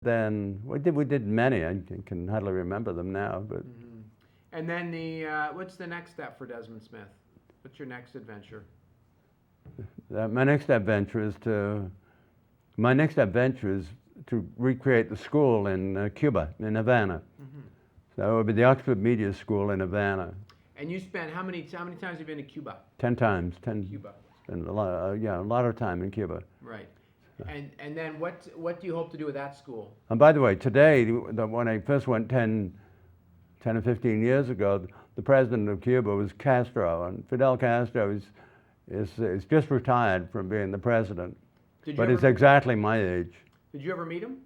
Then we did many. I can hardly remember them now, but And then what's the next step for Desmond Smith? What's your next adventure? my next adventure is to recreate the school in Cuba, in Havana. So it would be the Oxford Media School in Havana. And you spent how many times have you been to Cuba? 10 times. 10. Cuba. Spent a lot, a lot of time in Cuba. Right. And then what do you hope to do with that school? And by the way, today, when I first went 10 or 15 years ago, the president of Cuba was Castro, and Fidel Castro is just retired from being the president. But he's exactly my age. Did you ever meet him?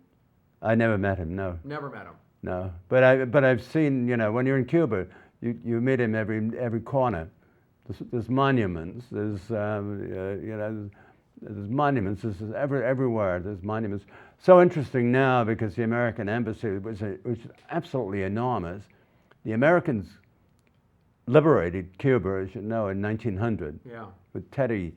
I never met him, no. Never met him. No, but I've seen, when you're in Cuba, you meet him every corner. There's monuments. There's there's monuments. There's everywhere. There's monuments. So interesting now because the American embassy was absolutely enormous. The Americans liberated Cuba, as you know, in 1900. Yeah. With Teddy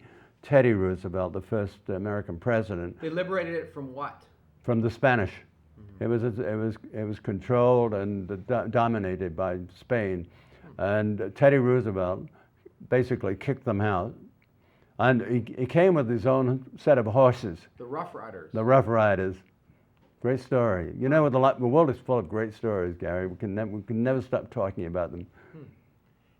Roosevelt, the first American president. They liberated it from what? From the Spanish. It was controlled and dominated by Spain, and Teddy Roosevelt basically kicked them out, and he came with his own set of horses. The Rough Riders. The Rough Riders. Great story. You know, the world is full of great stories, Gary. We can never stop talking about them.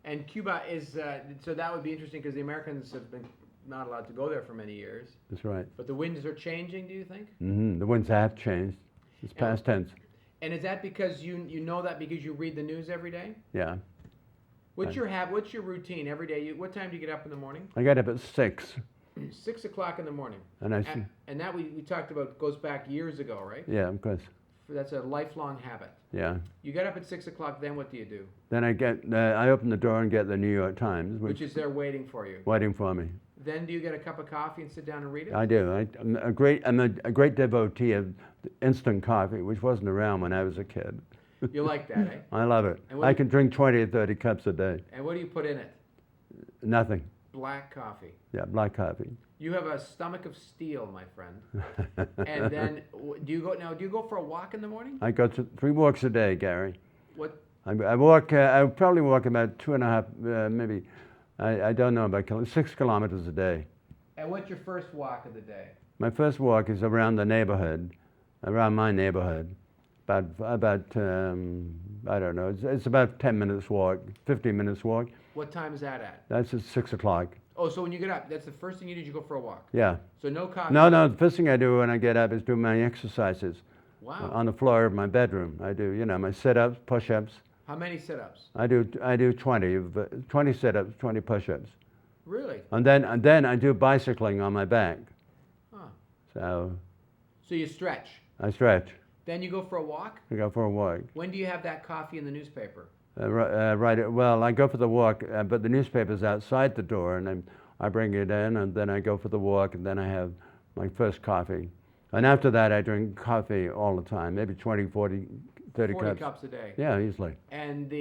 And Cuba is so that would be interesting because the Americans have been not allowed to go there for many years. That's right. But the winds are changing. Do you think? The winds have changed. It's past tense. And is that because you know that because you read the news every day? Yeah. What's your routine every day? What time do you get up in the morning? I get up at 6. 6 o'clock in the morning. And that we talked about goes back years ago, right? Yeah, of course. That's a lifelong habit. Yeah. You get up at 6 o'clock. Then what do you do? Then I open the door and get the New York Times, which is there waiting for you. Waiting for me. Then do you get a cup of coffee and sit down and read it? I do. I'm a great devotee of instant coffee, which wasn't around when I was a kid. You like that, eh? I love it. I can drink 20 or 30 cups a day. And what do you put in it? Nothing. Black coffee. Yeah, black coffee. You have a stomach of steel, my friend. And then do you go for a walk in the morning? I go to 3 walks a day, Gary. What? I walk. I probably walk about 2.5, maybe. I don't know about 6 kilometers a day. And what's your first walk of the day? My first walk is around the neighborhood, around my neighborhood. About I don't know. It's about 10 minutes walk, 15 minutes walk. What time is that at? That's at 6 o'clock. Oh, so when you get up, that's the first thing you do. You go for a walk. Yeah. So no coffee. No. The first thing I do when I get up is do my exercises. Wow. On the floor of my bedroom. I do, my sit-ups, push-ups. How many sit-ups? I do 20 sit-ups, 20 push-ups. Really? And then I do bicycling on my back. Huh. So you stretch. I stretch. Then you go for a walk? I go for a walk. When do you have that coffee in the newspaper? Right. Well, I go for the walk, but the newspaper's outside the door, and I bring it in, and then I go for the walk, and then I have my first coffee. And after that, I drink coffee all the time, maybe 20, 40, 30 cups. 40 cups a day. Yeah, easily. And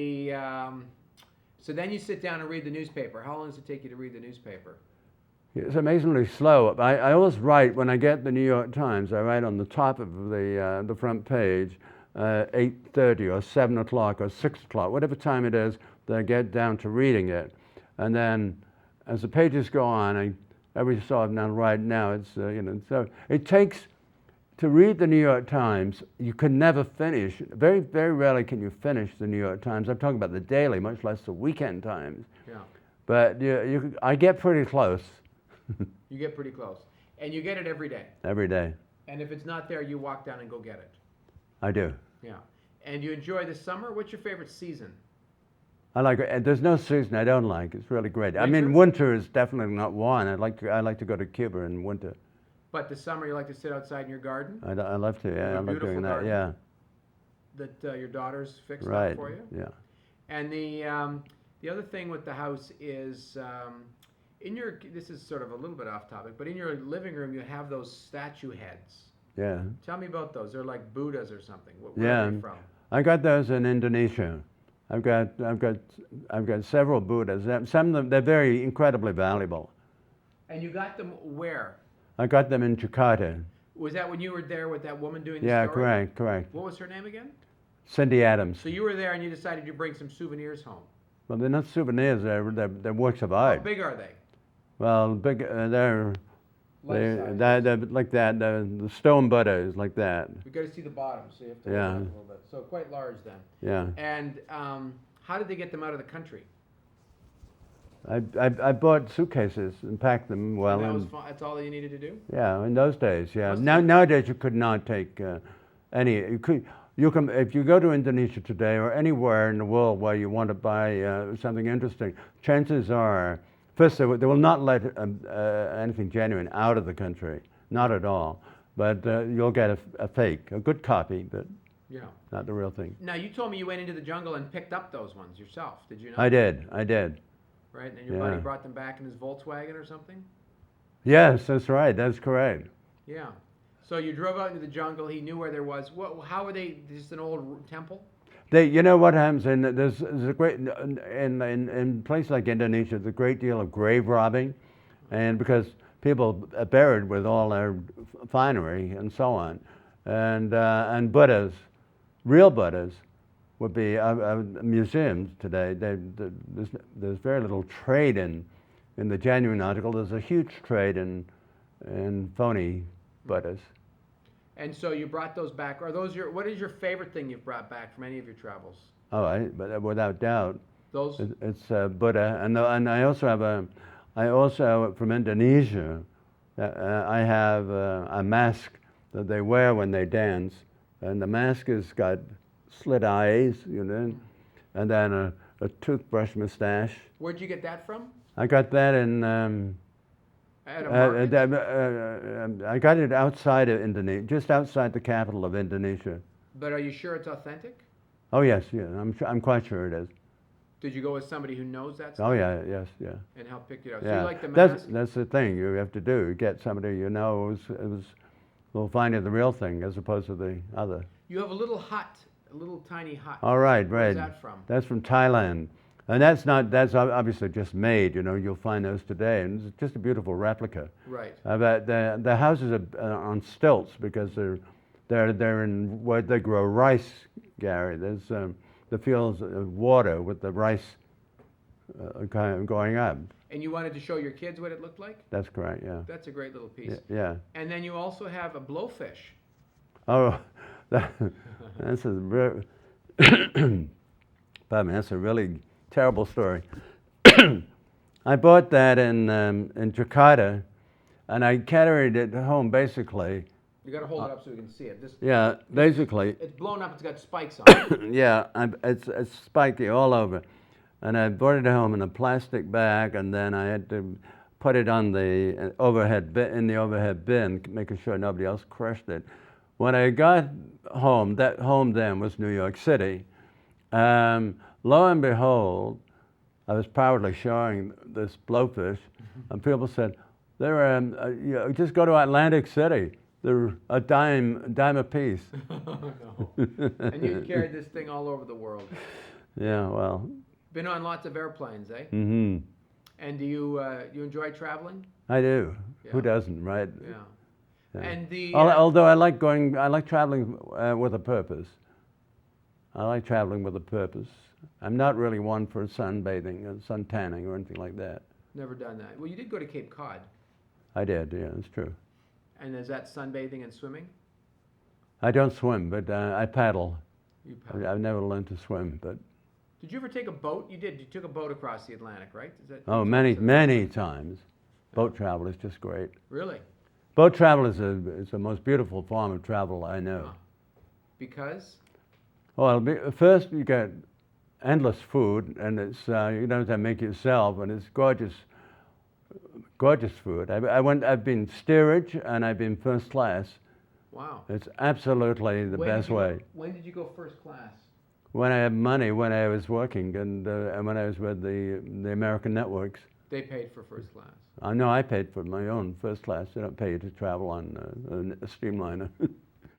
so then you sit down and read the newspaper. How long does it take you to read the newspaper? It's amazingly slow. I always write, when I get the New York Times, I write on the top of the front page, 8:30 or 7 o'clock or 6 o'clock, whatever time it is, that I get down to reading it. And then as the pages go on, every so often I write now, it's, so it takes, to read the New York Times, you can never finish. Very, very rarely can you finish the New York Times. I'm talking about the daily, much less the weekend Times. Yeah. But I get pretty close. You get pretty close. And you get it every day? Every day. And if it's not there, you walk down and go get it? I do. Yeah. And you enjoy the summer? What's your favorite season? I like it. There's no season I don't like. It's really great. Winter? I mean, winter is definitely not one. I like to go to Cuba in winter. But the summer, you like to sit outside in your garden? I love to. Yeah, I like doing that. Garden Yeah. That your daughter's fixed Right. up for you? Yeah. And the other thing with the house is this is sort of a little bit off topic, but in your living room you have those statue heads. Yeah. Tell me about those. They're like Buddhas or something. Where Yeah. are they from? I got those in Indonesia. I've got several Buddhas. Some of them, they're very incredibly valuable. And you got them where? I got them in Jakarta. Was that when you were there with that woman doing the Yeah, story? correct. What was her name again? Cindy Adams. So you were there and you decided to bring some souvenirs home. Well, they're not souvenirs, they're works of How art. big are they? Well, big, they're Life-size. they're like that. The stone Buddha is like that. We got to see the bottom, so you have to Yeah. look up a little bit. So quite large then. Yeah. And how did they get them out of the country? I bought suitcases and packed them well. And that was And, that's all you needed to do? yeah, in those days, yeah. Must Nowadays you could not take any. You can if you go to Indonesia today or anywhere in the world where you want to buy something interesting. Chances are, first they will not let anything genuine out of the country, not at all. But you'll get a fake, a good copy, but Yeah. not the real thing. Now you told me you went into the jungle and picked up those ones yourself. Did you know? I did. Right, and then your Yeah. buddy brought them back in his Volkswagen or something? Yes, that's right. That's correct. Yeah. So you drove out into the jungle. He knew where there was. How were they? Just an old temple? You know what happens, and there's a great in places like Indonesia, there's a great deal of grave robbing, and because people are buried with all their finery and so on, and Buddhas, real Buddhas, would be museums today. There's very little trade in the genuine article. There's a huge trade in phony Buddhas. And so you brought those back. Are those your? What is your favorite thing you've brought back from any of your travels? Oh, but without doubt. Those. It's Buddha, and I also have I also from Indonesia, I have a mask that they wear when they dance, and the mask has got slit eyes, you know, and then a toothbrush mustache. Where'd you get that from? I got that in. At a market? I got it outside of Indonesia, just outside the capital of Indonesia. But are you sure it's authentic? Oh yes, yeah, I'm quite sure it is. Did you go with somebody who knows that stuff? Oh yeah, yes, yeah. And help pick it out. So Yeah, you like the mask? that's the thing you have to do. Get somebody you know will find you the real thing as opposed to the other. You have a little hut, a little tiny hut. All right, Where's right. that from? That's from Thailand, and that's obviously just made. You know, you'll find those today, and it's just a beautiful replica. Right. But the houses are on stilts because they're in where they grow rice, Gary. There's the fields of water with the rice kind of going up. And you wanted to show your kids what it looked like? That's correct. Yeah. That's a great little piece. Yeah. And then you also have a blowfish. Oh, that's pardon me, that's a really terrible story. I bought that in Jakarta, and I carried it home basically. You got to hold it up so we can see it. Yeah, basically. It's blown up. It's got spikes on it. Yeah, it's spiky all over, and I brought it home in a plastic bag, and then I had to put it on the overhead bin, making sure nobody else crushed it. When I got home, that home then was New York City. Lo and behold, I was proudly showing this blowfish, and people said, "They're just go to Atlantic City. They're a dime a piece." Oh, no. And you carried this thing all over the world. Yeah, well. Been on lots of airplanes, eh? Mm-hmm. And do you enjoy traveling? I do. Yeah. Who doesn't, right? Yeah. Yeah. And the Although I like traveling with a purpose. I like traveling with a purpose. I'm not really one for sunbathing or sun tanning or anything like that. never done that. Well, you did go to Cape Cod. I did, yeah, that's true. And is that sunbathing and swimming? I don't swim, but I paddle. You paddle. I've never learned to swim, but Did you ever take a boat? You did. You took a boat across the Atlantic, right? Is that, many times. Boat travel is just great. Really? Boat travel is the most beautiful form of travel I know. Huh. Because? Well, first you get endless food, and it's you don't have to make it yourself, and it's gorgeous food. I've been steerage and I've been first class. Wow. It's absolutely the best way. When did you go first class? When I had money, when I was working, and when I was with the American networks. They paid for first class. I know I paid for my own first class. They don't pay you to travel on a streamliner.